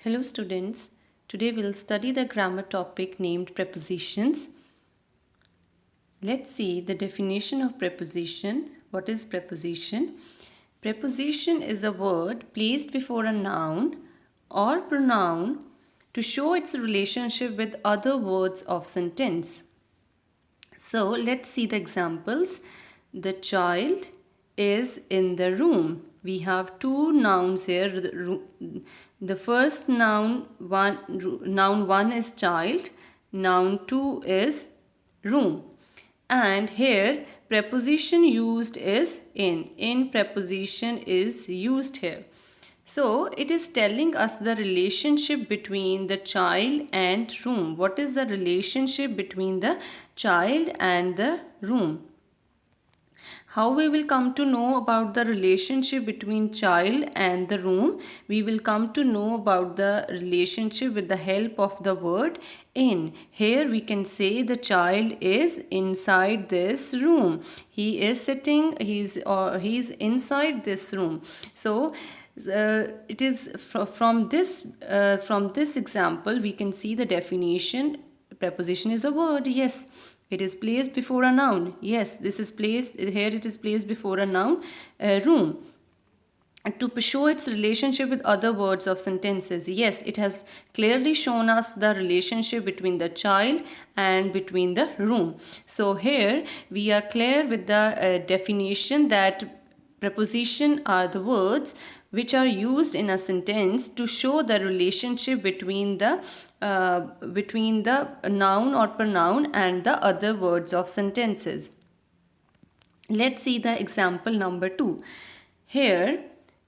Hello students, today we'll study the grammar topic named prepositions. Let's see the definition of preposition. What is preposition? Preposition is a word placed before a noun or pronoun to show its relationship with other words of sentence. So let's see the examples. The child is in the room. We have two nouns here. The first noun one is child, noun two is room. And here preposition used is in. In preposition is used here. So it is telling us the relationship between the child and room. What is the relationship between the child and the room? How we will come to know about the relationship between child and the room? We will come to know about the relationship with the help of the word in. Here we can say the child is inside this room. He is sitting, he's inside this room. So it is from this example we can see the definition. Preposition is a word. Yes, it is placed before a noun. Yes, this is placed here. It is placed before a noun, room, to show its relationship with other words of sentences. Yes, it has clearly shown us the relationship between the child and between the room. So here we are clear with the definition that preposition are the words which are used in a sentence to show the relationship between the noun or pronoun and the other words of sentences. Let's see the example number 2. Here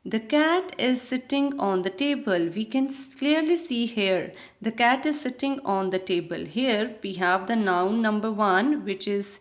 the cat is sitting on the table. We can clearly see here the cat is sitting on the table. Here we have the noun number 1, which is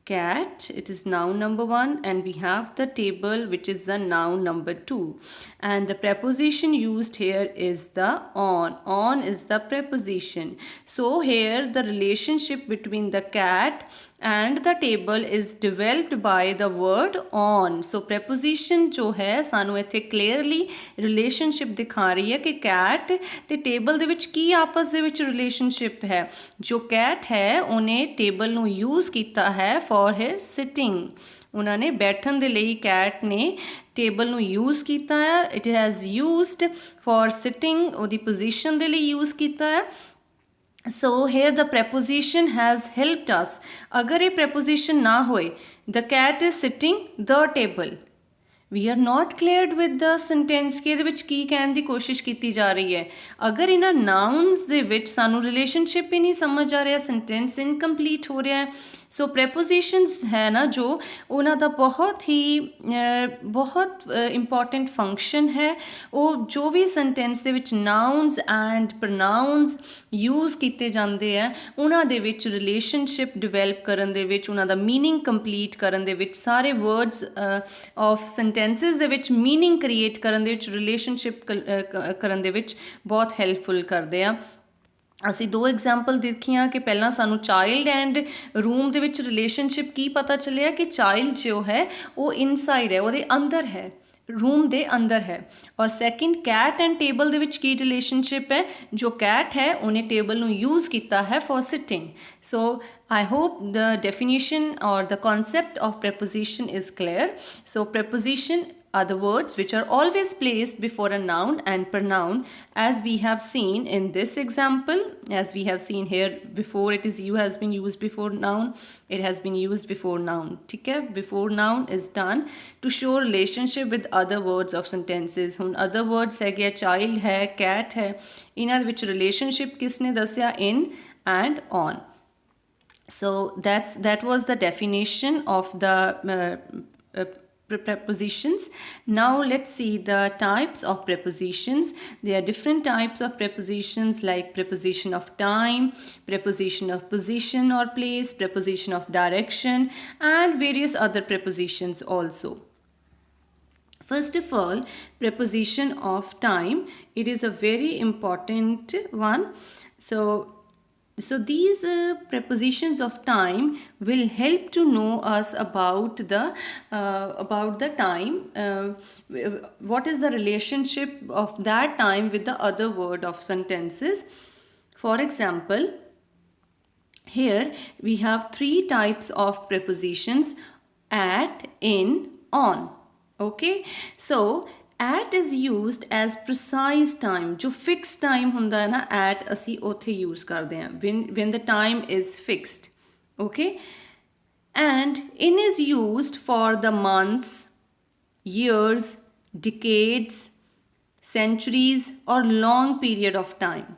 cat. It is noun number 1, and we have the table, which is the noun number 2, and the preposition used here is the on. On is the preposition. So here the relationship between the cat and the table is developed by the word on. So preposition जो है सानू इत्थे clearly relationship दिखा रही है कि cat ते table दे विच की आपस दे विच relationship है. जो cat है उन्हें table ਨੂੰ use ਕੀਤਾ है for his sitting. ਉਹਨਾਂ ਨੇ ਬੈਠਣ ਦੇ ਲਈ ਕੈਟ ਨੇ ਟੇਬਲ ਨੂੰ ਯੂਜ਼ ਕੀਤਾ ਹੈ. It has used for sitting. ਉਹਦੀ ਪੋਜੀਸ਼ਨ ਦੇ ਲਈ ਯੂਜ਼ ਕੀਤਾ ਹੈ. So here the preposition has helped us. अगर ये preposition ना होए, the cat is sitting the table. We are not cleared with the sentence कि ਇਹਦੇ ਵਿੱਚ ਕੀ ਕਹਿਣ ਦੀ ਕੋਸ਼ਿਸ਼ ਕੀਤੀ ਜਾ ਰਹੀ ਹੈ. ਅਗਰ ਇਹਨਾਂ nouns ਦੇ ਵਿੱਚ ਸਾਨੂੰ relationship ਹੀ ਨਹੀਂ ਸਮਝ ਆ ਰਿਹਾ, sentence incomplete ਹੋ ਰਿਹਾ ਹੈ. ਸੋ prepositions ਹੈ ਨਾ ਜੋ ਉਹਨਾਂ ਦਾ ਬਹੁਤ important function ਹੈ. ਉਹ ਜੋ ਵੀ sentence ਦੇ ਵਿੱਚ nouns and pronouns use ਕੀਤੇ ਜਾਂਦੇ ਹੈ ਉਹਨਾਂ ਦੇ ਵਿੱਚ relationship develop ਕਰਨ ਦੇ ਵਿੱਚ, ਉਹਨਾਂ ਦਾ meaning complete ਕਰਨ ਦੇ ਵਿੱਚ, ਸਾਰੇ words of sentences ਦੇ ਵਿੱਚ meaning create ਕਰਨ ਦੇ ਵਿੱਚ, relationship ਕਰਨ ਦੇ ਵਿੱਚ ਬਹੁਤ helpful ਕਰਦੇ ਆ. ਅਸੀਂ ਦੋ ਐਗਜ਼ਾਮਪਲ ਦੇਖੀਆਂ ਕਿ ਪਹਿਲਾਂ ਸਾਨੂੰ ਚਾਈਲਡ ਐਂਡ ਰੂਮ ਦੇ ਵਿੱਚ ਰਿਲੇਸ਼ਨਸ਼ਿਪ ਕੀ ਪਤਾ ਚੱਲਿਆ ਕਿ ਚਾਈਲਡ ਜੋ ਹੈ ਉਹ ਇਨਸਾਈਡ ਹੈ, ਉਹਦੇ ਅੰਦਰ ਹੈ, रूम ਦੇ अंदर है. और सैकेंड कैट एंड टेबल ਦੇ ਵਿੱਚ ਕੀ रिलेशनशिप है. जो कैट है ਉਹਨੇ टेबल ਨੂੰ यूज़ ਕੀਤਾ है for sitting. So I hope the definition or the concept of preposition is clear. So preposition are the words which are always placed before a noun and pronoun, as we have seen in this example. As we have seen here before, it is you has been used before noun, it has been used before noun. ठीक है, before noun is done to show relationship with other words of sentences. ਹੁਣ other words है child है, cat है, ਇਹਨਾਂ ਦੇ ਵਿੱਚ relationship किसने दसिया? In and on. So that was the definition of the prepositions. Now let's see the types of prepositions. There are different types of prepositions like preposition of time, preposition of position or place, preposition of direction, and various other prepositions also. First of all, preposition of time. It is a very important one. So So these prepositions of time will help to know us about the time, what is the relationship of that time with the other word of sentences. For example, here we have three types of prepositions: at, in, on. Okay, so at is used as precise time. जो fixed time ਹੁੰਦਾ है ना, at ਅਸੀਂ ਉੱਥੇ use ਕਰਦੇ ਹਾਂ when the time is fixed. Okay, and in is used for the months, years, decades, centuries or long period of time,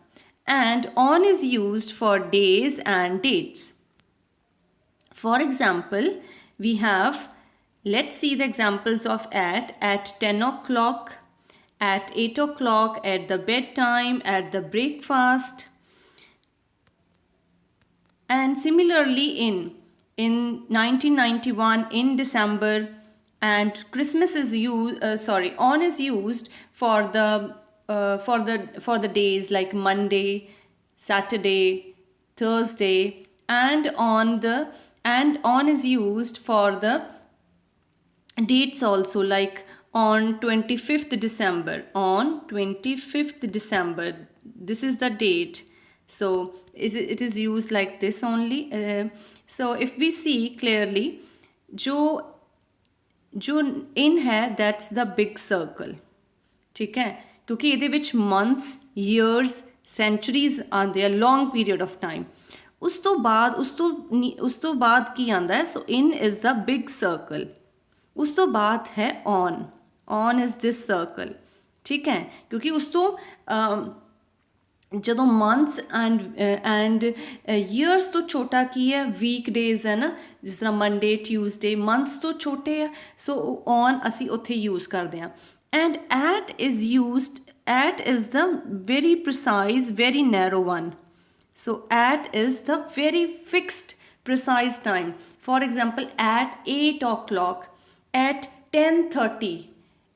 and on is used for days and dates. For example, we have, let's see the examples of at 10 o'clock, at 8 o'clock, at the bedtime, at the breakfast. And similarly in 1991 in December, and Christmas is on is used for the days like Monday, Saturday, Thursday, and on is used for the dates also, like on 25th December. On 25th December, this is the date. So it is used like this only. So if we see clearly, जो in है, that's the big circle. ठीक है, क्योंकि ਇਹਦੇ ਵਿੱਚ months, years, centuries आते हैं, long period of time. ਉਸ ਤੋਂ ਬਾਅਦ ਕੀ ਆਂਦਾ ਹੈ? So in is the big circle. ਉਸ ਤੋਂ ਬਾਅਦ ਹੈ on is this circle. ਠੀਕ ਹੈ, ਕਿਉਂਕਿ ਉਸ ਤੋਂ ਜਦੋਂ ਮੰਥਸ ਐਂਡ ਈਅਰਸ ਤੋਂ ਛੋਟਾ ਕੀ ਹੈ? ਵੀਕ ਡੇਜ਼ ਹੈ ਨਾ, ਜਿਸ ਤਰ੍ਹਾਂ ਮੰਡੇ, ਟਿਊਜ਼ਡੇ, ਮੰਥਸ ਤੋਂ ਛੋਟੇ ਆ, ਸੋ ਔਨ ਅਸੀਂ ਉੱਥੇ ਯੂਜ਼ ਕਰਦੇ ਹਾਂ. And at is the very precise, very narrow one. So at is the very fixed precise time. For example, at 8 o'clock, at 10:30,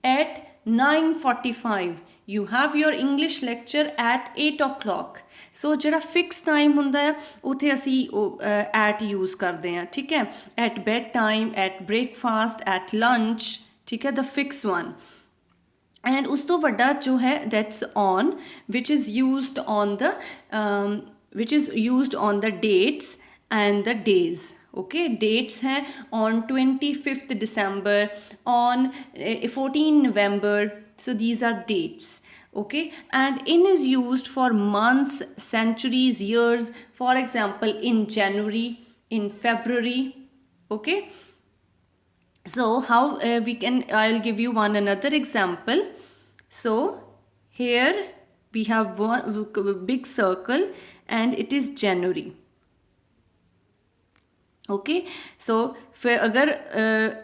at 9:45. You have your English lecture at 8 o'clock. So ਜਿਹੜਾ fixed time ਹੁੰਦਾ ਹੈ, ਉੱਥੇ ਅਸੀਂ at use ਕਰਦੇ ਹਾਂ. ਠੀਕ ਹੈ, at bedtime, at breakfast, at lunch. ਠੀਕ ਹੈ, the fixed one. And ਉਸ ਤੋਂ ਵੱਡਾ ਜੋ ਹੈ, that's on, which is used on the dates and the days. Okay, dates हैं on 25th December, on 14 November. So these are dates. Okay, and in is used for months, centuries, years. For example, in January, in February. Okay, so how I'll give you another example. So here we have one big circle and it is January. Okay, so फिर अगर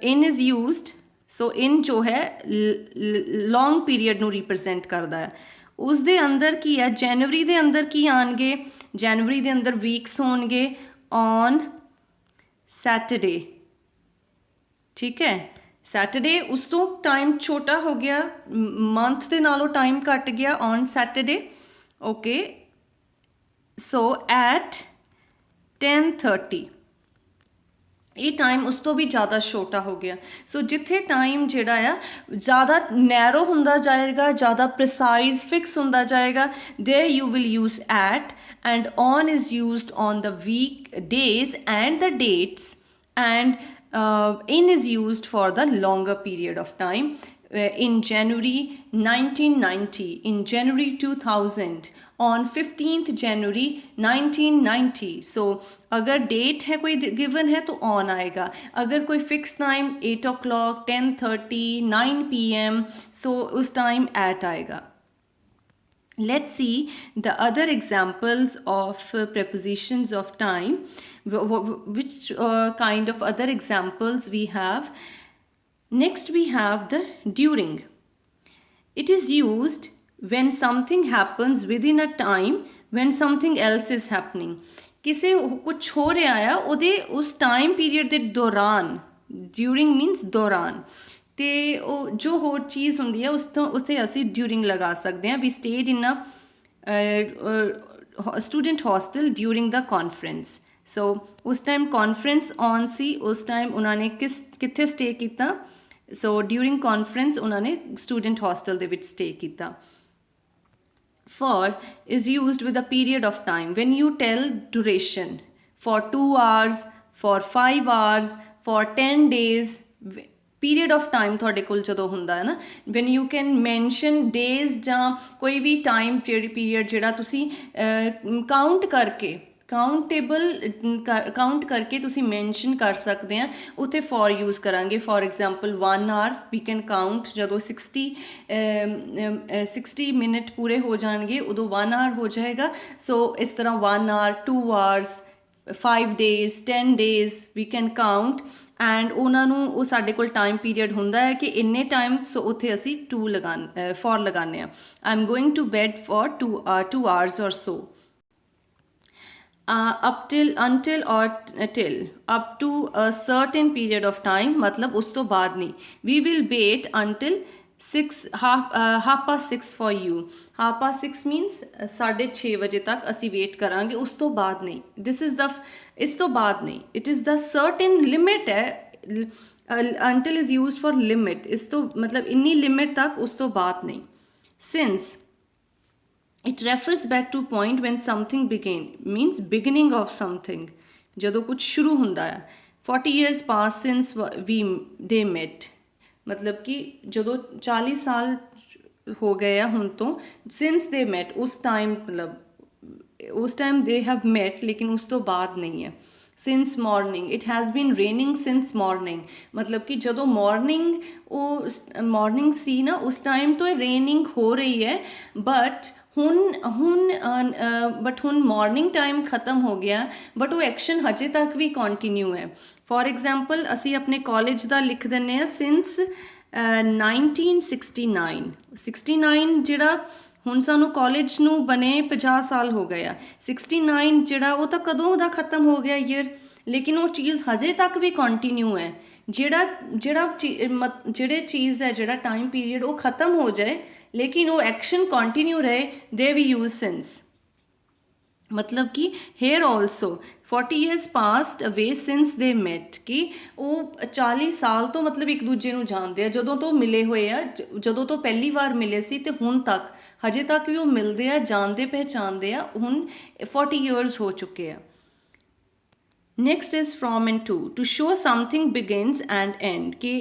in is used, so in जो है long period ਨੂੰ represent ਕਰਦਾ ਹੈ. ਉਸ ਦੇ ਅੰਦਰ ਕੀ ਹੈ? ਜਨਵਰੀ ਦੇ ਅੰਦਰ ਕੀ ਆਣਗੇ? ਜਨਵਰੀ ਦੇ ਅੰਦਰ weeks ਹੋਣਗੇ on Saturday. ਠੀਕ ਹੈ, Saturday ਉਸ ਤੋਂ time ਛੋਟਾ ਹੋ ਗਿਆ, month ਦੇ ਨਾਲੋਂ time ਘੱਟ ਗਿਆ on Saturday. Okay, so at 10:30 ਇਹ ਟਾਈਮ ਉਸ ਤੋਂ ਵੀ ਜ਼ਿਆਦਾ ਛੋਟਾ ਹੋ ਗਿਆ. ਸੋ ਜਿੱਥੇ ਟਾਈਮ ਜਿਹੜਾ ਆ ਜ਼ਿਆਦਾ ਨੈਰੋ ਹੁੰਦਾ ਜਾਏਗਾ, ਜ਼ਿਆਦਾ ਪ੍ਰਿਸਾਈਜ਼ ਫਿਕਸ ਹੁੰਦਾ ਜਾਏਗਾ, there you will use at, and on is used on the week, days and the dates, and in is used for the longer period of time. In January 1990, in January 2000, on 15th January 1990. So अगर date है कोई given है तो on आएगा. अगर कोई fix time 8 o'clock, 10:30, 9 PM, so उस time eight आएगा. Let's see the other examples of prepositions of time. Which kind of other examples we have? Next we have the during. It is used when something happens within a time when something else is happening. ਕਿਸੇ ਕੁਛ ਹੋ ਰਿਹਾ ਆ, ਉਹਦੇ ਉਸ time period ਦੇ ਦੌਰਾਨ, during means ਦੌਰਾਨ, ਅਤੇ ਉਹ ਜੋ ਹੋਰ ਚੀਜ਼ ਹੁੰਦੀ ਹੈ ਉਸ ਤੋਂ ਉੱਥੇ ਅਸੀਂ ਡਿਊਰਿੰਗ ਲਗਾ ਸਕਦੇ ਹਾਂ. ਵੀ stayed in student hostel during the conference. So उस time conference on सी, उस time उन्होंने कित्थे stay किया? So during conference उन्होंने student hostel ਦੇ ਵਿੱਚ stay किया. For is used with a period of time. When you tell duration for 2 hours, for 5 hours, for 10 days, period of time ਤੁਹਾਡੇ ਕੋਲ ਜਦੋਂ ਹੁੰਦਾ ਹੈ ਨਾ, when you can mention days ਜਾਂ ਕੋਈ ਵੀ time period ਜਿਹੜਾ ਤੁਸੀਂ ਕਾਊਂਟ ਕਰਕੇ ਕਾਊਂਟ ਕਰਕੇ ਤੁਸੀਂ ਮੈਂਸ਼ਨ ਕਰ ਸਕਦੇ ਆ, ਉੱਥੇ ਫॉर ਯੂਜ਼ ਕਰਾਂਗੇ. For example 1 hour we can count, ਜਦੋਂ 60 ਮਿੰਟ ਪੂਰੇ ਹੋ ਜਾਣਗੇ ਉਦੋਂ 1 hour ਹੋ ਜਾਏਗਾ. ਸੋ ਇਸ ਤਰ੍ਹਾਂ 1 hour, 2 hours, 5 days, 10 days we can count. And ਉਹਨਾਂ ਨੂੰ ਉਹ ਸਾਡੇ ਕੋਲ ਟਾਈਮ ਪੀਰੀਅਡ ਹੁੰਦਾ ਹੈ ਕਿ ਇੰਨੇ ਟਾਈਮ, ਸੋ ਉੱਥੇ ਅਸੀਂ ਫॉर ਲਗਾਉਂਦੇ ਹਾਂ. I am going to bed for 2 hours or so. Up till, until or till, up to a certain period of time, मतलब उस तो बाद नहीं. We will wait until 6:30 for you. 6:30 means 6:30 ਵਜੇ ਤੱਕ ਅਸੀਂ ਵੇਟ ਕਰਾਂਗੇ, ਉਸ ਤੋਂ ਬਾਅਦ ਨਹੀਂ. This is the, ਇਸ ਤੋਂ ਬਾਅਦ ਨਹੀਂ. It is the certain limit ਹੈ. Until is used for limit. ਇਸ ਤੋਂ ਮਤਲਬ ਇੰਨੀ ਲਿਮਿਟ ਤੱਕ, ਉਸ ਤੋਂ ਬਾਅਦ ਨਹੀਂ. Since it refers back to point when something began, means beginning of something, ਜਦੋਂ ਕੁਝ ਸ਼ੁਰੂ ਹੁੰਦਾ ਹੈ. 40 years passed since they met, ਮਤਲਬ ਕਿ ਜਦੋਂ 40 ਸਾਲ ਹੋ ਗਏ ਆ ਹੁਣ ਤੋਂ, since they met, ਉਸ ਟਾਈਮ ਮਤਲਬ ਉਸ ਟਾਈਮ they have met, ਲੇਕਿਨ ਉਸ ਤੋਂ ਬਾਅਦ ਨਹੀਂ ਹੈ. since morning, it has been raining since morning, ਮਤਲਬ ਕਿ ਜਦੋਂ ਮਾਰਨਿੰਗ ਸੀ ਨਾ, ਉਸ ਟਾਈਮ ਤੋਂ ਰੇਨਿੰਗ ਹੋ ਰਹੀ ਹੈ. ਬਟ ਹੁਣ ਮਾਰਨਿੰਗ ਟਾਈਮ ਖਤਮ ਹੋ ਗਿਆ, ਬਟ ਉਹ ਐਕਸ਼ਨ ਹਜੇ ਤੱਕ ਵੀ ਕੰਟੀਨਿਊ ਹੈ. ਫॉर ਐਗਜ਼ਾਮਪਲ ਅਸੀਂ ਆਪਣੇ ਕਾਲਜ ਦਾ ਲਿਖ ਦਿੰਦੇ ਹਾਂ ਸਿੰਸ 1969. 69 ਜਿਹੜਾ ਹੁਣ ਸਾਨੂੰ ਕਾਲਜ ਨੂੰ ਬਣੇ 50 ਸਾਲ ਹੋ ਗਏ ਆ. 69 ਜਿਹੜਾ ਉਹ ਤਾਂ ਕਦੋਂ ਦਾ ਖਤਮ ਹੋ ਗਿਆ ਈਅਰ, ਲੇਕਿਨ ਉਹ ਚੀਜ਼ ਹਜੇ ਤੱਕ ਵੀ ਕੰਟੀਨਿਊ ਹੈ. ਜਿਹੜੇ ਚੀਜ਼ ਹੈ, ਜਿਹੜਾ ਟਾਈਮ ਪੀਰੀਅਡ ਉਹ ਖਤਮ ਹੋ ਜਾਏ ਲੇਕਿਨ ਉਹ ਐਕਸ਼ਨ ਕੰਟੀਨਿਊ ਰਹੇ, ਦੇ ਵੀ ਯੂਜ਼ ਸਿੰਸ. ਮਤਲਬ ਕਿ hair also 40 years passed away since they met, ਕਿ ਉਹ 40 ਸਾਲ ਤੋਂ ਮਤਲਬ ਇੱਕ ਦੂਜੇ ਨੂੰ ਜਾਣਦੇ ਆ, ਜਦੋਂ ਤੋਂ ਮਿਲੇ ਹੋਏ ਆ, ਜਦੋਂ ਤੋਂ ਪਹਿਲੀ ਵਾਰ ਮਿਲੇ ਸੀ ਤੇ ਹੁਣ ਤੱਕ ਹਜੇ ਤੱਕ ਵੀ ਉਹ ਮਿਲਦੇ ਆ, ਜਾਣਦੇ ਪਹਿਚਾਣਦੇ ਆ. ਹੁਣ 40 years ਹੋ ਚੁੱਕੇ ਆ. Next is from and to show something begins and end, ਕਿ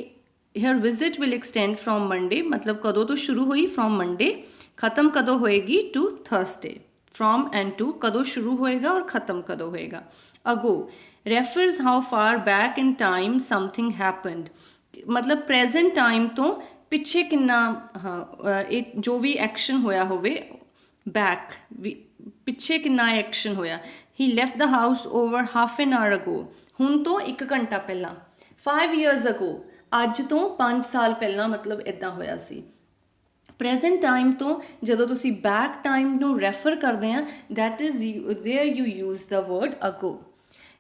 her visit will extend from Monday, मतलब कदों तो शुरू हुई from Monday, ख़त्म कदों होएगी to Thursday. From and to कदों शुरू होएगा और ख़त्म कदों होएगा. Ago refers how far back in time something happened, मतलब present time तो पिछे किन्ना, जो भी action होया होवे, back पिछे किन्ना action होया. He left the house over half an hour ago, ਹੁਣ ਤੋਂ 1 ਘੰਟਾ ਪਹਿਲਾਂ. 5 years ago, ਅੱਜ ਤੋਂ 5 ਸਾਲ ਪਹਿਲਾਂ, ਮਤਲਬ ਇੱਦਾਂ ਹੋਇਆ ਸੀ. ਪ੍ਰੈਜ਼ੈਂਟ ਟਾਈਮ ਤੋਂ ਜਦੋਂ ਤੁਸੀਂ ਬੈਕ ਟਾਈਮ ਨੂੰ ਰੈਫਰ ਕਰਦੇ ਆ, that is there you use the word ago.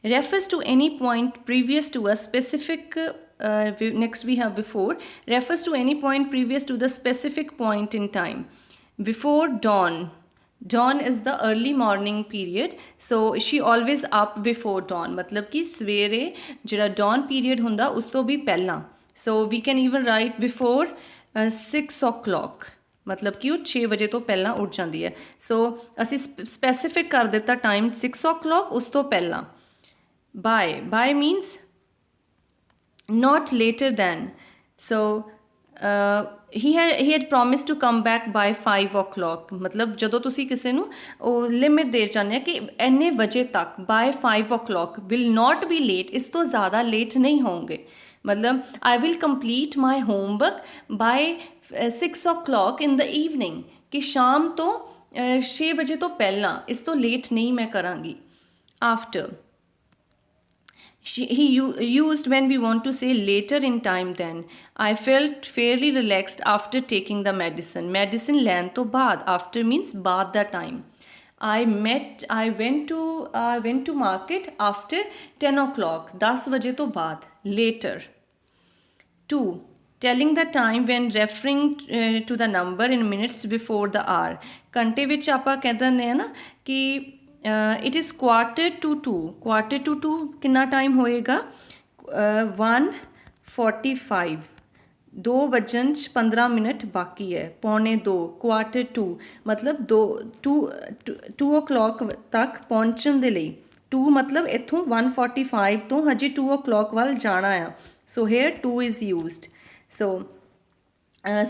refers to any point previous to a specific, next we have before, refers to any point previous to the specific point in time. Before dawn, dawn is the early morning period, so she always up before dawn, मतलब कि सवेरे ਜਿਹੜਾ dawn period ਹੁੰਦਾ ਉਸ ਤੋਂ ਵੀ ਪਹਿਲਾਂ. So we can even write before 6 o'clock, ਮਤਲਬ ਕਿ ਉਹ 6 ਵਜੇ ਤੋਂ ਪਹਿਲਾਂ ਉੱਠ ਜਾਂਦੀ ਹੈ. ਸੋ ਅਸੀਂ ਸਪੈਸੀਫਿਕ ਕਰ ਦਿੱਤਾ ਟਾਈਮ 6 o'clock, ਉਸ ਤੋਂ ਪਹਿਲਾਂ. by means not later than. So he had promised to come back by 5 o'clock, ਮਤਲਬ ਜਦੋਂ ਤੁਸੀਂ ਕਿਸੇ ਨੂੰ ਉਹ ਲਿਮਿਟ ਦੇ ਚਾਹੁੰਦੇ ਆ ਕਿ ਇੰਨੇ ਵਜੇ ਤੱਕ, by 5 o'clock, will not be late, ਇਸ ਤੋਂ ਜ਼ਿਆਦਾ ਲੇਟ ਨਹੀਂ ਹੋਣਗੇ. मतलब I will complete my homework by 6 o'clock in the evening, कि शाम तो 6 बजे तो पहला, इस तो लेट नहीं मैं करांगी. After, he used when we want to say later in time than. I felt fairly relaxed after taking the medicine. Medicine ਲੈਣ ਤੋਂ ਬਾਅਦ, after means ਬਾਅਦ ਦਾ time. I went to market after 10 o'clock, 10 ਵਜੇ ਤੋਂ ਬਾਅਦ, later. 2. telling the time when referring to the number in minutes before the hour. घंटे विच आपां कह दिंदे हैं ना कि it is quarter to 2. quarter to 2 कितना टाइम होएगा 1:45 2:15 बाकी है 1:45 क्वार्टर टू मतलब 2 o'clock तक पहुँचण दे लई 2 मतलब इत्थों 1:45 तो हजे 2 o'clock वाल जाना है. So here 2 is used. So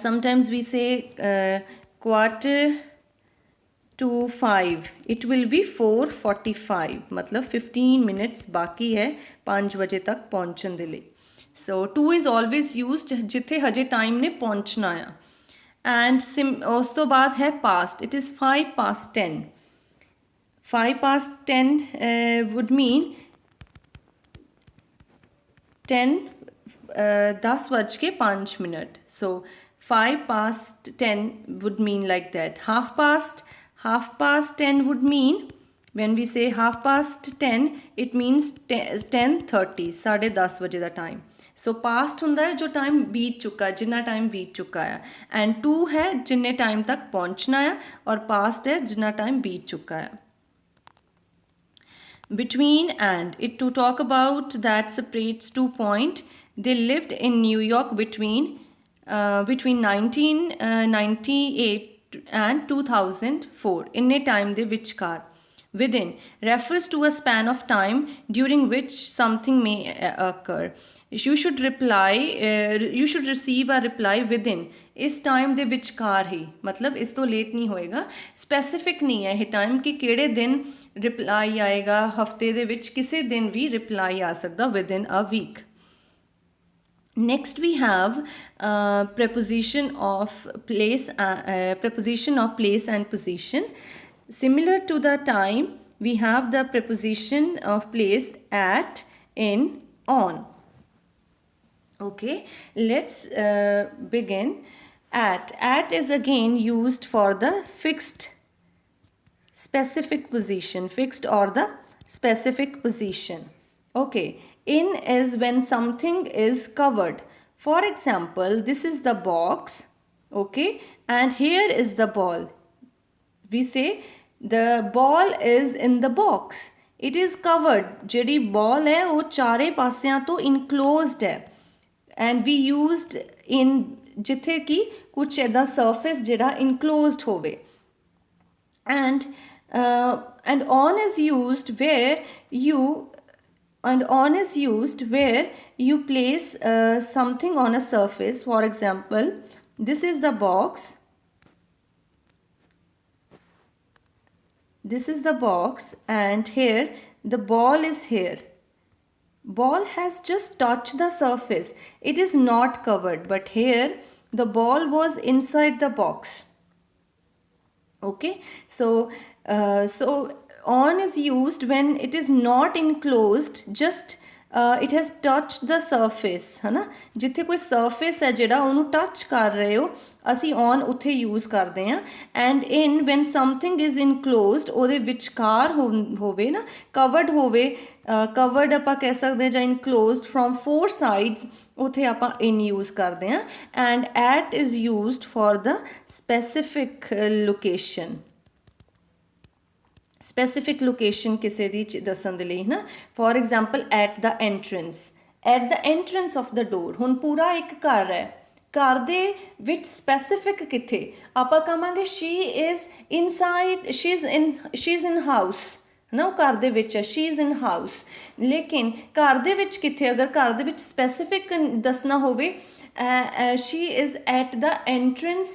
sometimes we say quarter to 5 it will be 4:45 मतलब 15 minutes बाकी है 5 बजे तक पहुँचण दे लई. So 2 is always used जिथे हजे टाइम ने पहुँचना है. And उस तो बाद है past. It is 5:10. 5:10 would mean 10:05. So 5:10 would mean like that. Half past 10 would mean, when we say 10:30 it means 10:30 10:30 बजे दा टाइम. सो पास्ट हुंदा है जो टाइम बीत चुका है जिन्ना टाइम बीत चुका है. एंड 2 है जिन्ने टाइम तक पहुंचना है और पास्ट है जिन्ना टाइम बीत चुका है. Between and it to talk about that separates 2 point. They lived in New York between 1998 and 2004. इन्ने टाइम दे विचकार. Within refers to a span of time during which something may occur. You should receive a reply within. इस time दे विचकार ही मतलब इस तो late नहीं होएगा. स्पैसिफिक नहीं है ये टाइम कि केड़े दिन रिप्लाई आएगा. हफ्ते दे विच किसी दिन भी रिप्लाई आ सकदा within a week. Next we have preposition of place and position. Similar to the time, we have the preposition of place at, in, on. Okay, let's begin. At is again used for the fixed specific position, fixed or the specific position. Okay, in is when something is covered. For example, this is the box, okay, and here is the ball. We say the ball is in the box. It is covered. ਜਿਹੜੀ ball है वो चारे पासियां तो enclosed है. And we used in जिथे कि कुछ ऐदा surface ਜਿਹੜਾ enclosed होवे. And on is used where you place something on a surface. For example, this is the box. This is the box and here the ball is here. Ball has just touched the surface. It is not covered, but here the ball was inside the box. Okay, so on is used when it is not enclosed, just it has touched the surface, है ना. जिथे कोई surface है जिहड़ा ਉਹਨੂੰ touch कर रहे हो ਅਸੀਂ on ਉੱਥੇ use ਕਰਦੇ ਹਾਂ. And in when something is enclosed ਉਹਦੇ ਵਿਚਕਾਰ ਹੋਵੇ ਨਾ, covered ਹੋਵੇ, covered ਆਪਾਂ ਕਹਿ ਸਕਦੇ ਹਾਂ ਜਾਂ enclosed from 4 sides, ਉੱਥੇ ਆਪਾਂ in use ਕਰਦੇ ਹਾਂ. And at is used for the specific location. Specific location ਕਿਸੇ ਦੀ ਦੱਸਣ ਦੇ ਲਈ ਨਾ. For example, at the entrance of the door. ਹੁਣ ਪੂਰਾ ਇੱਕ ਘਰ ਹੈ, ਘਰ ਦੇ ਵਿੱਚ specific ਕਿੱਥੇ ਆਪਾਂ ਕਹਾਂਗੇ she is inside, she's in house, ਨਾ ਉਹ ਘਰ ਦੇ ਵਿੱਚ ਹੈ, she is in house. ਲੇਕਿਨ ਘਰ ਦੇ ਵਿੱਚ ਕਿੱਥੇ ਅਗਰ ਘਰ ਦੇ ਵਿੱਚ specific ਦੱਸਣਾ ਹੋਵੇ she is at the entrance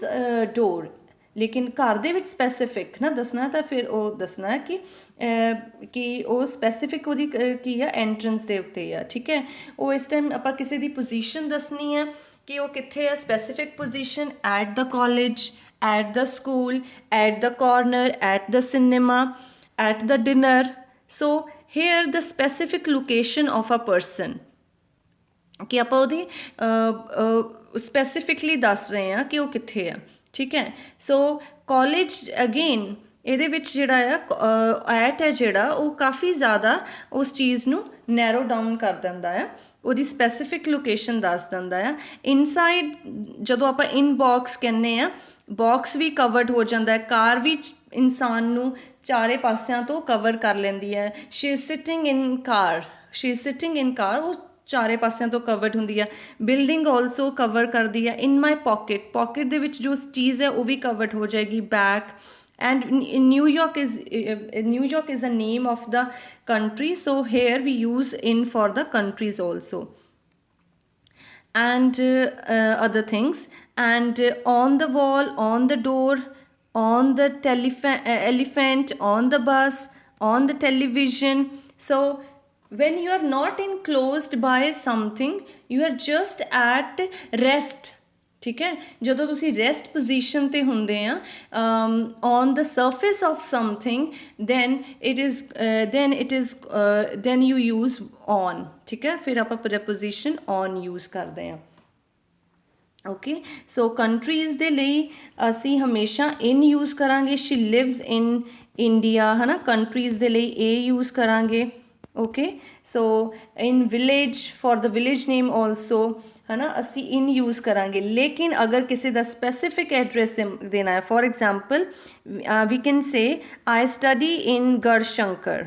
door. लेकिन घर दे विच स्पैसिफिक ना दसना तो फिर वो दसना है कि वो स्पैसिफिक वो की है एंट्रेंस के उत्ते है. ठीक है, वो इस टाइम आप किसी की पोजीशन दसनी है कि वो कित्थे है. Specific position at the college, at the school, at the corner, at the cinema, at the dinner. So here the specific location of a person कि आप वो स्पैसिफिकली दस रहे हैं कि वो कित्थे है. ठीक है, सो कॉलेज अगेन ਇਹਦੇ ਵਿੱਚ ਜਿਹੜਾ ਆ ਐਟ ਹੈ ਜਿਹੜਾ ਉਹ ਕਾਫੀ ਜ਼ਿਆਦਾ ਉਸ ਚੀਜ਼ ਨੂੰ ਨੈਰੋ ਡਾਊਨ ਕਰ ਦਿੰਦਾ ਹੈ ਉਹਦੀ ਸਪੈਸੀਫਿਕ ਲੋਕੇਸ਼ਨ ਦੱਸ ਦਿੰਦਾ ਆ। ਇਨਸਾਈਡ ਜਦੋਂ ਆਪਾਂ ਇਨ ਬਾਕਸ ਕਹਿੰਦੇ ਆ, ਬਾਕਸ ਵੀ ਕਵਰਡ ਹੋ ਜਾਂਦਾ ਹੈ। ਕਾਰ ਵੀ ਇਨਸਾਨ ਨੂੰ ਚਾਰੇ ਪਾਸਿਆਂ ਤੋਂ ਕਵਰ ਕਰ ਲੈਂਦੀ ਹੈ। She is sitting in car, she is sitting in car, ਉਹ ਚਾਰੇ ਪਾਸਿਆਂ ਤੋਂ ਕਵਰਡ ਹੁੰਦੀ ਆ। ਬਿਲਡਿੰਗ ਆਲਸੋ ਕਵਰ ਕਰਦੀ ਹੈ। ਇਨ ਮਾਈ ਪੋਕਿਟ, ਪੋਕਿਟ ਦੇ ਵਿੱਚ ਜੋ ਚੀਜ਼ ਹੈ ਉਹ ਵੀ ਕਵਰਡ ਹੋ ਜਾਏਗੀ। Back, and New York is a name of the country, so here we use in for the countries also, and other things. And on the wall, on the door, on the elephant, on the bus, on the television. So when you are not enclosed by something, you are just at rest, ਠੀਕ ਹੈ। ਜਦੋਂ ਤੁਸੀਂ rest position 'ਤੇ ਹੁੰਦੇ ਆ on the surface of something, then you use on, ਠੀਕ ਹੈ। ਫਿਰ ਆਪਾਂ ਪ੍ਰੈਪੋਜੀਸ਼ਨ on यूज़ ਕਰਦੇ ਹਾਂ। ਓਕੇ, ਸੋ ਕੰਟਰੀਜ਼ ਦੇ ਲਈ ਅਸੀਂ ਹਮੇਸ਼ਾ ਇਨ ਯੂਜ਼ ਕਰਾਂਗੇ। ਸ਼ੀ ਲਿਵਸ ਇਨ ਇੰਡੀਆ, ਹੈ ਨਾ। ਕੰਟਰੀਜ਼ ਦੇ ਲਈ ਇਹ ਯੂਜ਼ ਕਰਾਂਗੇ। Okay, so in village, for the village name also, है ना, असी इन यूज़ करांगे। लेकिन अगर किसी का स्पेसिफिक एड्रैस देना है, for example we can say I study in Garhshankar.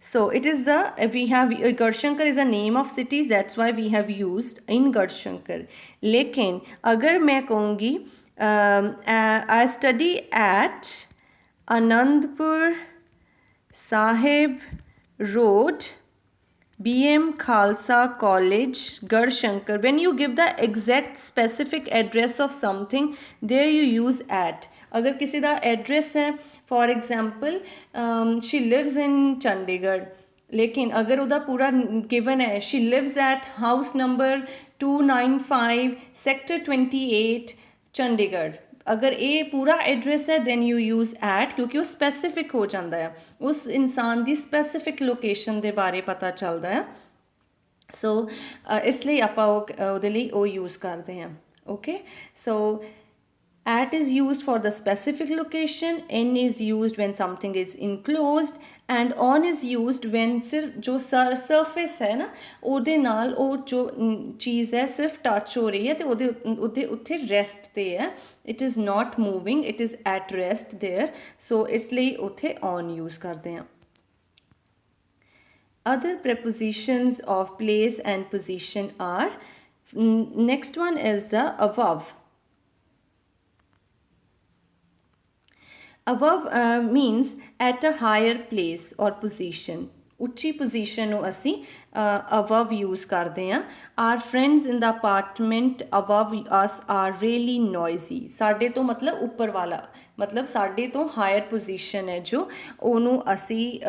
So it is the, we have Garhshankar is a name of cities, that's why we have used in Garhshankar. लेकिन अगर मैं कहूँगी I study at Anandpur Sahib Road, BM Khalsa College, Garhshankar. When you give the exact specific address of something, there you use at. अगर किसी का address है, for example she lives in Chandigarh, लेकिन अगर उसका पूरा गिवन है she lives at house number 295 sector 28 Chandigarh, अगर ये पूरा एड्रैस है दैन यू यूज़ एट, क्योंकि वो स्पैसिफिक हो जाता है, उस इंसान की स्पैसिफिक लोकेशन के बारे पता चलता है। सो इसलिए आपां उहदे लई वो यूज़ करते हैं। Okay, so at is used for the specific location, n is used when something is enclosed, and on is used when सिर्फ जो surface है ना ਉਹਦੇ ਨਾਲ ਉਹ जो चीज़ है सिर्फ टच हो रही है तो ਉਹਦੇ ਉੱਥੇ rest ਤੇ है, it is not moving, it is at rest there, so इसलिए ਉੱਥੇ on use ਕਰਦੇ हैं। Other prepositions of place and position are, next one is the above. Above means at a higher place or position, ਉੱਚੀ position ਨੂੰ ਅਸੀਂ above use ਕਰਦੇ ਹਾਂ। Our friends in the apartment above us are really noisy, ਸਾਡੇ ਤੋਂ ਮਤਲਬ ਉੱਪਰ ਵਾਲਾ, ਮਤਲਬ ਸਾਡੇ ਤੋਂ ਹਾਇਰ ਪੋਜੀਸ਼ਨ ਹੈ ਜੋ, ਉਹਨੂੰ ਅਸੀਂ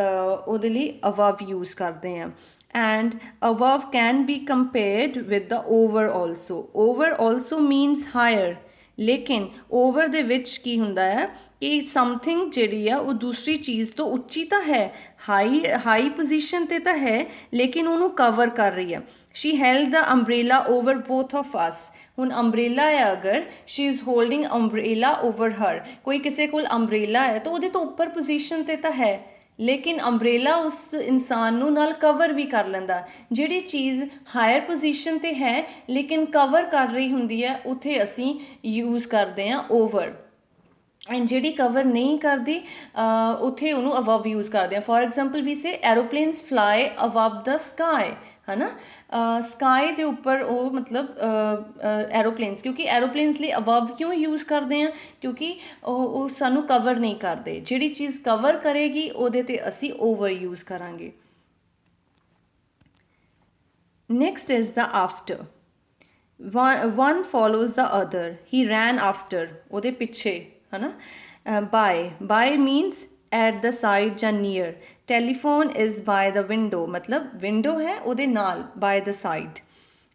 ਉਹਦੇ ਲਈ above use ਕਰਦੇ ਹਾਂ। And above can be compared with the over also. Over also means higher, लेकिन ओवर ਦੇ ਵਿੱਚ ਕੀ ਹੁੰਦਾ ਹੈ ਕਿ ਸਮਥਿੰਗ ਜਿਹੜੀ ਆ ਉਹ ਦੂਸਰੀ ਚੀਜ਼ ਤੋਂ ਉੱਚੀ ਤਾਂ ਹੈ, ਹਾਈ ਪੋਜੀਸ਼ਨ ਤੇ ਤਾਂ ਹੈ, ਲੇਕਿਨ ਉਹਨੂੰ ਕਵਰ ਕਰ ਰਹੀ ਹੈ। She held the umbrella over both of us, ਹੁਣ ਅੰਬਰੇਲਾ ਹੈ, ਅਗਰ she is holding umbrella over her, ਕੋਈ ਕਿਸੇ ਕੋਲ ਅੰਬਰੇਲਾ ਹੈ ਤਾਂ ਉਹਦੇ ਤੋਂ ਉੱਪਰ ਪੋਜੀਸ਼ਨ ਤੇ ਤਾਂ ਹੈ, लेकिन अंबरेला उस इंसान नू नाल कवर भी कर लेंदा। जिहड़ी चीज़ हायर पोजीशन ते है लेकिन कवर कर रही हुंदी है उत्थे असी यूज़ करते हैं ओवर, एंड जिहड़ी कवर नहीं करती उत्थे उहनू अबव यूज़ करते हैं। फॉर एग्जाम्पल वी से aeroplanes fly above the sky, है ना, स्काई के उपर वो मतलब एरोप्लेन्स, क्योंकि एरोप्लेन्स लिए अबव क्यों यूज़ करते हैं, क्योंकि वो सानू कवर नहीं करते। जिहड़ी चीज़ कवर करेगी उहदे ते असी ओवर यूज़ करांगे। Next is the after, one follows the other, he ran after, उहदे पिछे, है ना। By means at the side या near. Telephone is by the window, मतलब विंडो है उहदे नाल, by the side.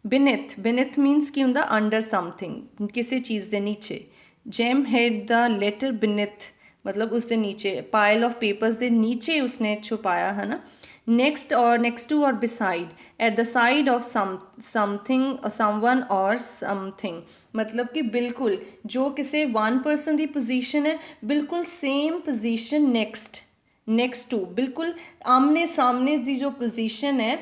Beneath, beneath means की हुंदा अंडर समथिंग, किसी चीज़ दे नीचे। Jem hid the letter beneath, मतलब उसके नीचे, पाइल ऑफ पेपर्स दे नीचे उसने छुपाया, है ना। नेक्स्ट और नेक्स्ट टू और beside, eight the side of something someone और समथिंग, मतलब कि बिल्कुल जो किसी वन परसन की पोजीशन है बिल्कुल same position next next to, बिल्कुल आमने सामने दी जो पोजीशन है,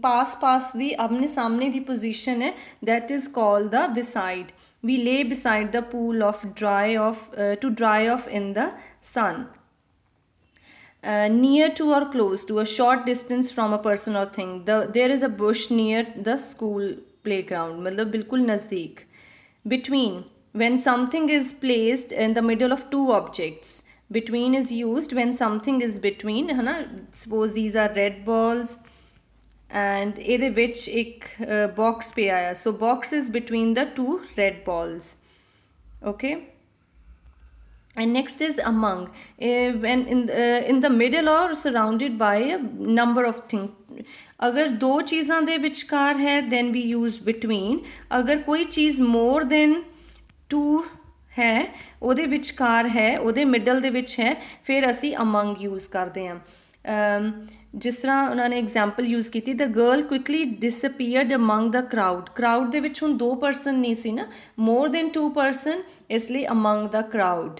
पास दी आमने सामने दी पोजीशन है, that is called the beside. We lay beside the pool of to dry off in the sun. Near to or close to, a short distance from a person or thing. There is a bush near the school playground, मतलब बिल्कुल नज़दीक. Between, when something is placed in the middle of two objects. Between is used when something is between, है ना. Suppose these are red balls and ਇਹਦੇ ਵਿੱਚ ਇੱਕ box पे आया, so box is between the two red balls. Okay. And next is among, when in the middle or surrounded by a number of things. अगर दो चीज़ां दे विचकार है then we use between. अगर कोई चीज़ more than two है, ਉਹਦੇ ਵਿਚਕਾਰ ਹੈ, ਉਹਦੇ ਮਿਡਲ ਦੇ ਵਿੱਚ ਹੈ, ਫਿਰ ਅਸੀਂ among use ਕਰਦੇ ਹਾਂ. ਜਿਸ ਤਰ੍ਹਾਂ ਉਹਨਾਂ ਨੇ ਐਗਜ਼ਾਮਪਲ ਯੂਜ਼ ਕੀਤੀ, the girl quickly disappeared among the crowd ਦੇ ਵਿੱਚ ਹੁਣ 2 ਪਰਸਨ ਨਹੀਂ ਸੀ ਨਾ, ਮੋਰ ਦੈਨ 2 ਪਰਸਨ, ਇਸ ਲਈ among the crowd.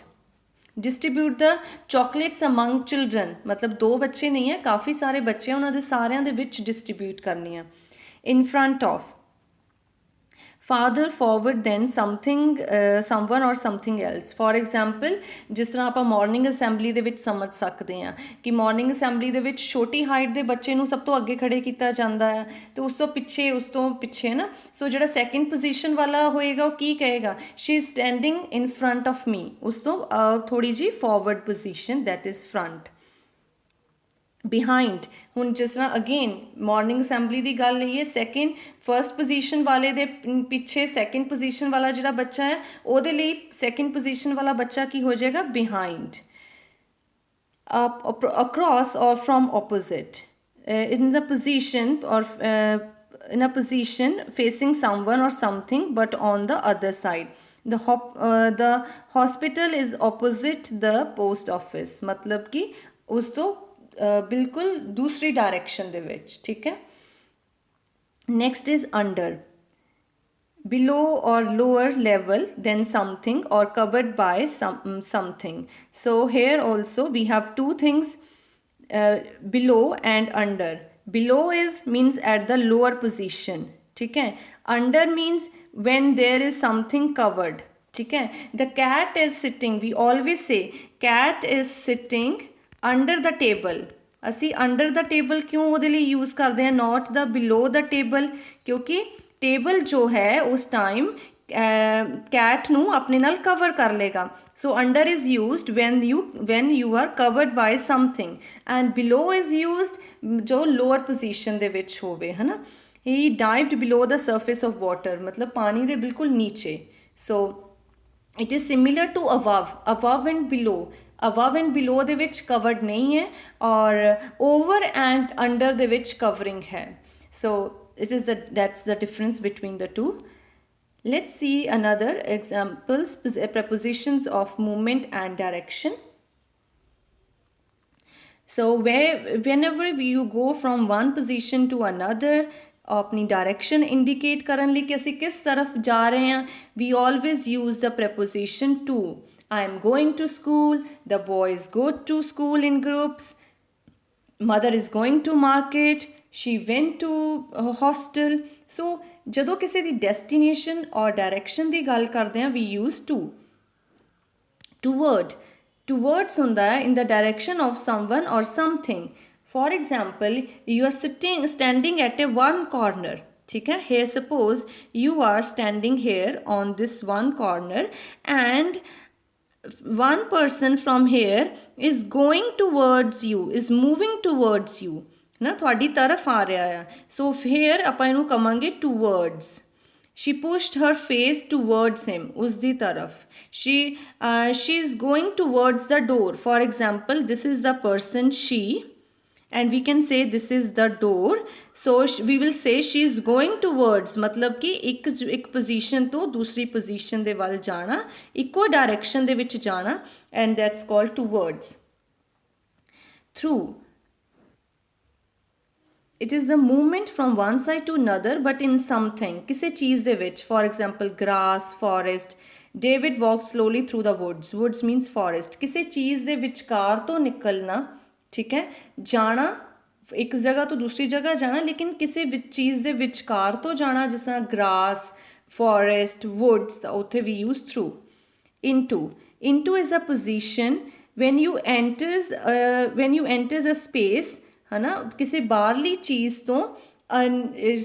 Distribute the chocolates among children, ਮਤਲਬ 2 ਬੱਚੇ ਨਹੀਂ ਹੈ, ਕਾਫੀ ਸਾਰੇ ਬੱਚੇ, ਉਹਨਾਂ ਦੇ ਸਾਰਿਆਂ ਦੇ ਵਿੱਚ ਡਿਸਟਰੀਬਿਊਟ ਕਰਨੀ ਆ. In front of, farther forward than someone or something else. For example, ਜਿਸ ਤਰ੍ਹਾਂ ਆਪਾਂ ਮਾਰਨਿੰਗ ਅਸੈਂਬਲੀ ਦੇ ਵਿੱਚ ਸਮਝ ਸਕਦੇ ਹਾਂ ਕਿ ਮਾਰਨਿੰਗ ਅਸੈਂਬਲੀ ਦੇ ਵਿੱਚ ਛੋਟੀ ਹਾਈਟ ਦੇ ਬੱਚੇ ਨੂੰ ਸਭ ਤੋਂ ਅੱਗੇ ਖੜੇ ਕੀਤਾ ਜਾਂਦਾ ਹੈ, ਤੇ ਉਸ ਤੋਂ ਪਿੱਛੇ ਨਾ, ਸੋ ਜਿਹੜਾ ਸੈਕਿੰਡ ਪੋਜੀਸ਼ਨ ਵਾਲਾ ਹੋਏਗਾ ਉਹ ਕੀ ਕਹੇਗਾ, she is standing in front of ਮੀ, ਉਸ ਤੋਂ ਥੋੜੀ ਜੀ forward position, that is front. Behind, ਹੁਣ ਜਿਸ ਤਰ੍ਹਾਂ ਅਗੇਨ ਮਾਰਨਿੰਗ ਅਸੈਂਬਲੀ ਦੀ ਗੱਲ ਲਈਏ, ਫਸਟ ਪੋਜੀਸ਼ਨ ਵਾਲੇ ਦੇ ਪਿੱਛੇ ਸੈਕਿੰਡ ਪੋਜੀਸ਼ਨ ਵਾਲਾ ਜਿਹੜਾ ਬੱਚਾ ਹੈ, ਉਹਦੇ ਲਈ ਸੈਕਿੰਡ ਪੋਜੀਸ਼ਨ ਵਾਲਾ ਬੱਚਾ ਕੀ ਹੋ ਜਾਏਗਾ, ਬਿਹਾਈਂਡ. ਅਕ੍ਰੋਸ ਔਰ from opposite, in the position or in a position facing someone or something but on the other side. The hospital is opposite the post office, ਮਤਲਬ ਕਿ ਉਸ ਤੋਂ ਬਿਲਕੁਲ ਦੂਸਰੀ ਡਾਇਰੈਕਸ਼ਨ ਦੇ ਵਿੱਚ, ਠੀਕ ਹੈ. Next is under, below or lower level than something or covered by something. So here also we have two things, below and under. Below means at the lower position, ठीक है. Under means when there is something covered, ठीक है. The cat is sitting, we always say cat is sitting under the table. ਅਸੀਂ under ਦਾ table ਕਿਉਂ ਉਹਦੇ ਲਈ use ਕਰਦੇ ਹਾਂ, ਨੋਟ ਦਾ ਬਿਲੋ ਦਾ ਟੇਬਲ, ਕਿਉਂਕਿ ਟੇਬਲ ਜੋ ਹੈ ਉਸ ਟਾਈਮ ਕੈਟ ਨੂੰ ਆਪਣੇ ਨਾਲ ਕਵਰ ਕਰ ਲੇਗਾ. So under is used when you are covered by something, and below is used ਜੋ ਲੋਅਰ ਪੋਜੀਸ਼ਨ ਦੇ ਵਿੱਚ ਹੋਵੇ, ਹੈ ਨਾ. He dived below the surface of water, ਮਤਲਬ ਪਾਣੀ ਦੇ ਬਿਲਕੁਲ ਨੀਚੇ. So it is similar to above and below. above and below ਦੇ ਵਿੱਚ covered ਨਹੀਂ ਹੈ, ਔਰ over and under ਦੇ ਵਿੱਚ covering ਹੈ. So that's the difference between the two. Let's see another examples, prepositions of movement and direction. So whenever you go from one position to another, ਆਪਣੀ direction indicate ਕਰਨ ਲਈ ਕਿ ਅਸੀਂ ਕਿਸ ਤਰਫ ਜਾ ਰਹੇ ਹਾਂ, we always use the preposition to. I am going to school, the boys go to school in groups, mother is going to market, she went to a hostel. So ਜਦੋਂ ਕਿਸੇ ਦੀ destination or direction ਦੀ ਗੱਲ ਕਰਦੇ ਹਾਂ, we use to. Towards ਹੁੰਦਾ ਹੈ in the direction of someone or something. For example, you are standing at a one corner, ठीक है. Here suppose you are standing here on this one corner and one person from here is going towards you, is moving towards you, ਨਾ ਤੁਹਾਡੀ ਤਰਫ ਆ ਰਿਹਾ ਆ. ਸੋ here ਆਪਾਂ ਇਹਨੂੰ ਕਵਾਂਗੇ towards. She pushed her face towards him, ਉਸ ਦੀ ਤਰਫ. She is going towards the door. For example, this is the person she, and we can say this is the door. So we will say she is going towards, ਮਤਲਬ ਕਿ ਇੱਕ position ਤੋਂ ਦੂਸਰੀ position ਦੇ ਵੱਲ ਜਾਣਾ, ਇੱਕੋ direction ਦੇ ਵਿੱਚ ਜਾਣਾ, and that's called towards. Through, it is the movement from one side to another but in something, ਕਿਸੇ ਚੀਜ਼ ਦੇ ਵਿੱਚ. For example, grass, forest. David walked slowly through the woods. Woods means forest. ਕਿਸੇ ਚੀਜ਼ ਦੇ ਵਿਚਕਾਰ ਤੋਂ ਨਿਕਲਣਾ, ठीक है, जाना एक जगह तो दूसरी जगह जाना, लेकिन किसी चीज़ ਦੇ ਵਿਚਕਾਰ ਤੋਂ ਜਾਣਾ, ਜਿਸ ਤਰ੍ਹਾਂ ਗ੍ਰਾਸ, ਫੋਰੈਸਟ, ਵੁੱਡਸ, ਤਾਂ ਉੱਥੇ ਵੀ use through. into is a position when you enters a space, है ना, किसी ਬਾਹਰਲੀ ਚੀਜ਼ ਤੋਂ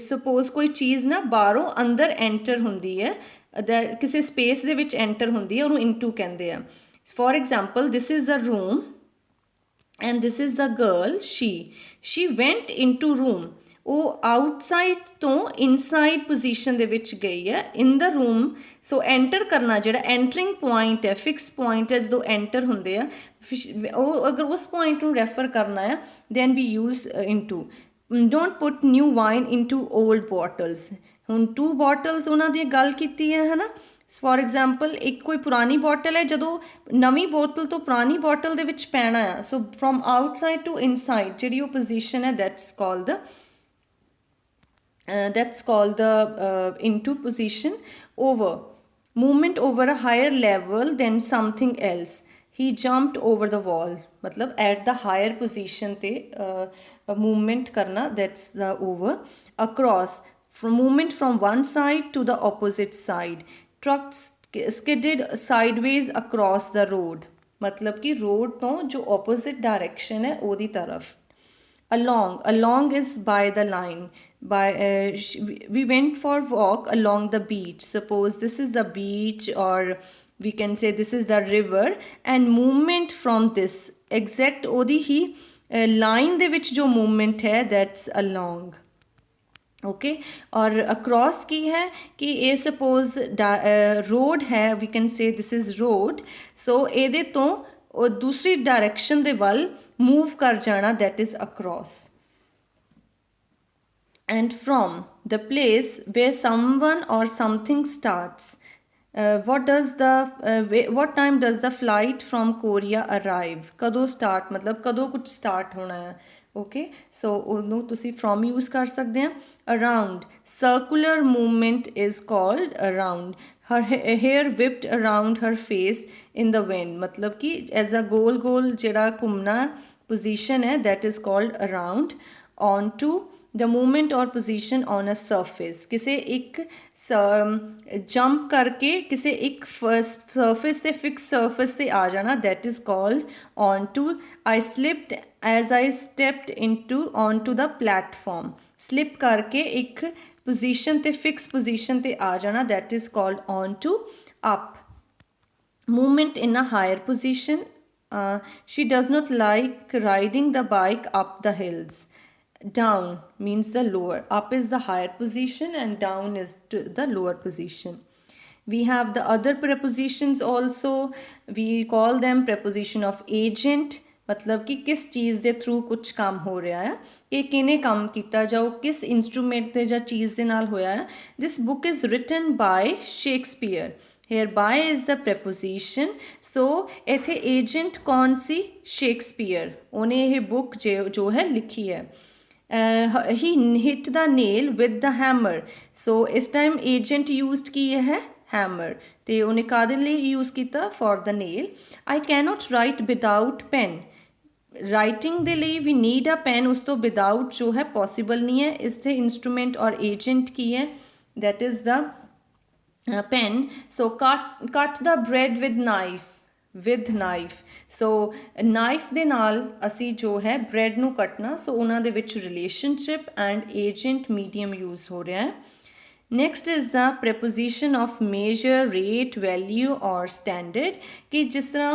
ਸਪੋਜ਼ ਕੋਈ ਚੀਜ਼ ਨਾ ਬਾਹਰੋਂ ਅੰਦਰ ਐਂਟਰ ਹੁੰਦੀ ਹੈ, ਕਿਸੇ ਸਪੇਸ ਦੇ ਵਿੱਚ ਐਂਟਰ ਹੁੰਦੀ ਹੈ, ਉਹਨੂੰ ਇਨਟੂ ਕਹਿੰਦੇ ਆ। For example, this is the room and this is the girl, she went into room, ਉਹ ਆਊਟਸਾਈਡ ਤੋਂ ਇਨਸਾਈਡ ਪੋਜੀਸ਼ਨ ਦੇ ਵਿੱਚ ਗਈ ਹੈ, ਇਨ ਦਾ ਰੂਮ। ਸੋ ਐਂਟਰ ਕਰਨਾ ਜਿਹੜਾ ਐਂਟਰਿੰਗ ਪੁਆਇੰਟ ਹੈ, ਫਿਕਸ ਪੁਆਇੰਟ ਹੈ, ਜਦੋਂ ਐਂਟਰ ਹੁੰਦੇ ਆ ਉਹ ਅਗਰ ਉਸ ਪੁਆਇੰਟ ਨੂੰ ਰੈਫਰ ਕਰਨਾ ਹੈ, then we use into. Don't put new wine into old bottles, ਹੁਣ 2 ਬੋਟਲਸ ਉਹਨਾਂ ਦੀ ਗੱਲ ਕੀਤੀ ਹੈ, ਹੈ ਨਾ। ਫੋਰ ਐਗਜ਼ਾਮਪਲ, ਇੱਕ ਕੋਈ ਪੁਰਾਣੀ ਬੋਟਲ ਹੈ, ਜਦੋਂ ਨਵੀਂ ਬੋਤਲ ਤੋਂ ਪੁਰਾਣੀ ਬੋਟਲ ਦੇ ਵਿੱਚ ਪੈਣਾ ਆ, ਸੋ ਫਰੋਮ ਆਊਟਸਾਈਡ ਟੂ ਇਨਸਾਈਡ ਜਿਹੜੀ ਉਹ ਪੋਜੀਸ਼ਨ ਹੈ, that's called the into position। over, movement over a higher level than something else, he jumped over the wall, मतलब at the higher position ਤੇ movement करना, that's the over। across, from movement from one side to the opposite side, trucks skidded sideways across the road, मतलब कि road ਤੋਂ जो opposite direction है ਉਹਦੀ तरफ। along is by the line, we went for walk along the beach, suppose this is the beach, or we can say this is the river, and movement from this exact ਉਹਦੀ ਹੀ line ਦੇ ਵਿੱਚ ਜੋ movement ਹੈ, that's along। Okay और across की है कि ये सपोज रोड है, we can say this is road, so ਇਹਦੇ ਤੋਂ दूसरी डायरेक्शन ਦੇ ਵੱਲ मूव कर जाना, that is across. and from the place where someone or something starts, what time does the flight from Korea arrive, कदों start मतलब कदों कुछ start होना है। ओके सो ਉਹਨੂੰ ਤੁਸੀਂ from यूज़ कर सकते हैं। around, circular movement is called around, her hair whipped around her face in the wind, मतलब कि as a गोल गोल ਜਿਹੜਾ ਘੁੰਮਣਾ position है, that is called around। onto, the movement or position on a surface, ਕਿਸੇ ਇੱਕ जंप करके किसी एक surface से fixed surface से आ जाना, that is called onto। I slipped as I stepped onto the platform, slip करके एक position ते fixed position ते आ जाना, that is called onto। up, movement in a higher position, she does not like riding the bike up the hills। down means the lower, up is the higher position and down is the lower position। we have the other prepositions also, we call them preposition of agent, मतलब कि किस चीज़ ਦੇ through कुछ काम हो रहा है, ਇਹ ਕਿਨੇ ਕੰਮ ਕੀਤਾ ਜਾਓ, ਕਿਸ ਇੰਸਟਰੂਮੈਂਟ ਤੇ ਜਾਂ ਚੀਜ਼ ਦੇ ਨਾਲ ਹੋਇਆ ਹੈ। this book is written by Shakespeare, here by is the preposition। so ਇੱਥੇ agent ਕੌਣ ਸੀ, Shakespeare, ਉਹਨੇ ਇਹ book ਜੋ ਹੈ ਲਿਖੀ ਹੈ। he hit the nail with the hammer, so इस टाइम agent used की है hammer, ਤੇ ਉਹਨੇ ਕਾਹਦੇ ਲਈ यूज़ ਕੀਤਾ, for the nail। I cannot write without pen, writing ਦੇ ਲਈ ਵੀ नीड अ पेन, ਉਸ ਤੋਂ विदाउट जो है पॉसिबल नहीं है। इससे इंस्ट्रूमेंट और एजेंट की है, that is the pen. So cut the bread with knife, so knife ਦੇ ਨਾਲ ਅਸੀਂ ਜੋ ਹੈ ब्रेड ਨੂੰ ਕੱਟਣਾ, ਸੋ ਉਹਨਾਂ ਦੇ ਵਿੱਚ relationship and agent medium use ਹੋ ਰਿਹਾ ਹੈ। Next is the proposition of measure, rate, value और स्टैंडर्ड, कि जिस तरह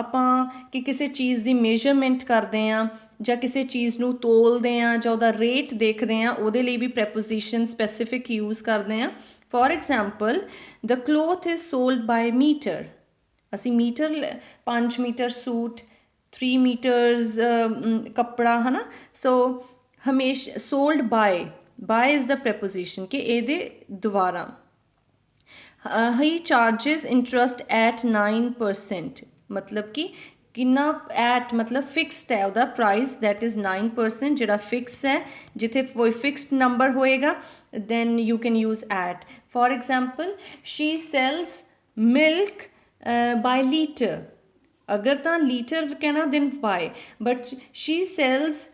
ਆਪਾਂ कि किसी चीज़ की मेजरमेंट करते हैं ਜਾਂ ਕਿਸੇ ਚੀਜ਼ ਨੂੰ ਤੋਲਦੇ ਹਾਂ ਜਾਂ ਉਹਦਾ ਰੇਟ ਦੇਖਦੇ ਹਾਂ, ਉਹਦੇ ਲਈ ਵੀ ਪ੍ਰੈਪੋਜੀਸ਼ਨ ਸਪੈਸੀਫਿਕ ਯੂਜ਼ ਕਰਦੇ ਹਾਂ। For example, the cloth is sold by metre, ਅਸੀਂ ਮੀਟਰ 5 ਮੀਟਰ ਸੂਟ, 3 ਮੀਟਰਸ ਕੱਪੜਾ, ਹੈ ਨਾ। ਸੋ ਹਮੇਸ਼ਾ sold by is the proposition कि ਇਹਦੇ ਦੁਆਰਾ। ही चार्जेस इंटरस्ट एट 9%, मतलब कि किन्ना एट मतलब फिक्सड है ਉਹਦਾ प्राइस, दैट इज़ 9%, ਜਿਹੜਾ फिक्स है, जिथे कोई फिक्सड नंबर होएगा then you can use at। for example, she sells milk by liter, अगर ਤਾਂ ਲੀਟਰ कहना then buy, but she sells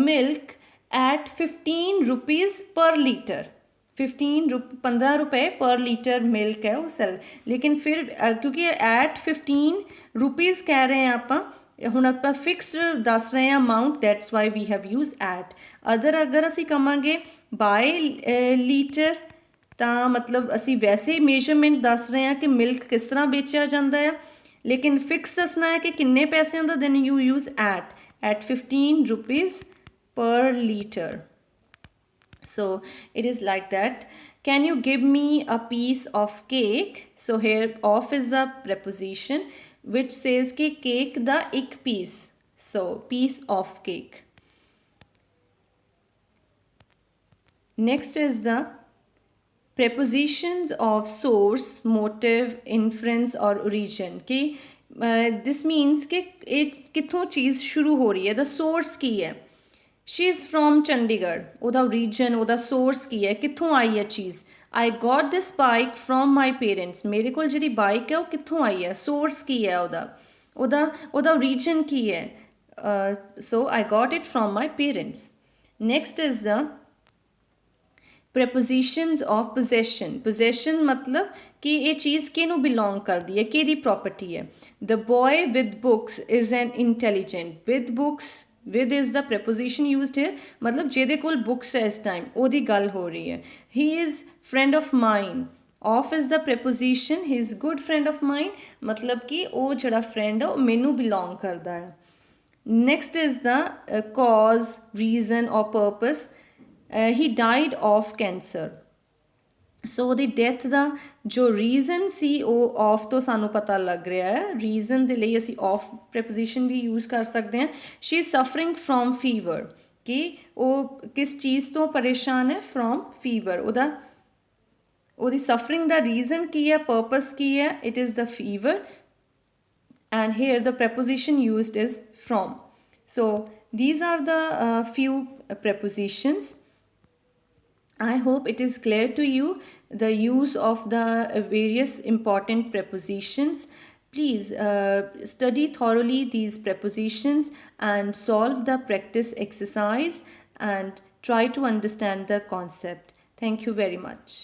milk at 15 rupees per liter. 15 रुपए पर लीटर मिल्क है वो सेल, लेकिन फिर क्योंकि एट 15 रुपीज़ कह रहे हैं आप ਹੁਣ ਆਪਾਂ ਫਿਕਸਡ ਦੱਸ ਰਹੇ ਹਾਂ amount, that's why we have use at. ਅਗਰ ਅਸੀਂ ਕਵਾਂਗੇ ਬਾਏ ਲੀਟਰ ਤਾਂ ਮਤਲਬ ਅਸੀਂ ਵੈਸੇ ਹੀ ਮੇਜਰਮੈਂਟ ਦੱਸ ਰਹੇ ਹਾਂ ਕਿ ਮਿਲਕ ਕਿਸ ਤਰ੍ਹਾਂ ਵੇਚਿਆ ਜਾਂਦਾ ਆ, ਲੇਕਿਨ ਫਿਕਸ ਦੱਸਣਾ ਹੈ ਕਿ ਕਿੰਨੇ ਪੈਸਿਆਂ ਦਾ, then you use at 15 rupees per liter. So it is like that. Can you give me a piece of cake? So here of is the preposition which says कि cake the एक piece. So piece of cake. Next is the prepositions of source, motive, inference or origin. कि this means कि किथों चीज़ शुरू हो रही है, the source की है। शी इज़ फ्रॉम चंडीगढ़, ਉਹਦਾ ਰੀਜਨ, ਉਹਦਾ ਸੋਰਸ ਕੀ ਹੈ, ਕਿੱਥੋਂ ਆਈ ਹੈ ਚੀਜ਼। I got this bike from my parents, मेरे को जी बाइक है वो कितों आई है, सोर्स की है ਉਹਦਾ रीजन की है। So I got it from my parents. Next is the prepositions of possession. Possession मतलब कि ये चीज़ किनू बिलोंग करती है, कि प्रॉपर्टी है। The boy with books is an intelligent. With books, with is the preposition used है, मतलब ਜਿਹਦੇ ਕੋਲ बुक्स है इस टाइम ਉਹਦੀ ਗੱਲ हो रही है। He is friend of mine. Of is the preposition, he is good friend of mine, मतलब कि ਉਹ ਜਿਹੜਾ फ्रेंड है वो मैनू बिलोंग करता है। Next is the cause, reason और purpose. He died of cancer. So ਉਹਦੀ ਡੈਥ ਦਾ ਜੋ ਰੀਜ਼ਨ ਸੀ ਉਹ ਆਫ ਤੋਂ ਸਾਨੂੰ ਪਤਾ ਲੱਗ ਰਿਹਾ ਹੈ। ਰੀਜ਼ਨ ਦੇ ਲਈ ਅਸੀਂ ਆਫ ਪ੍ਰੈਪੋਜੀਸ਼ਨ ਵੀ ਯੂਜ਼ ਕਰ ਸਕਦੇ ਹਾਂ। She is suffering from fever, ਕਿ ਉਹ ਕਿਸ ਚੀਜ਼ ਤੋਂ ਪਰੇਸ਼ਾਨ ਹੈ, ਫਰੋਮ ਫੀਵਰ। ਉਹਦੀ ਸਫਰਿੰਗ ਦਾ ਰੀਜ਼ਨ ਕੀ ਹੈ, ਪਰਪਸ ਕੀ ਹੈ, it is the fever, and here the preposition used is from. So these are the few prepositions. I hope it is clear to you the use of the various important prepositions. Please study thoroughly these prepositions and solve the practice exercise and try to understand the concept. Thank you very much.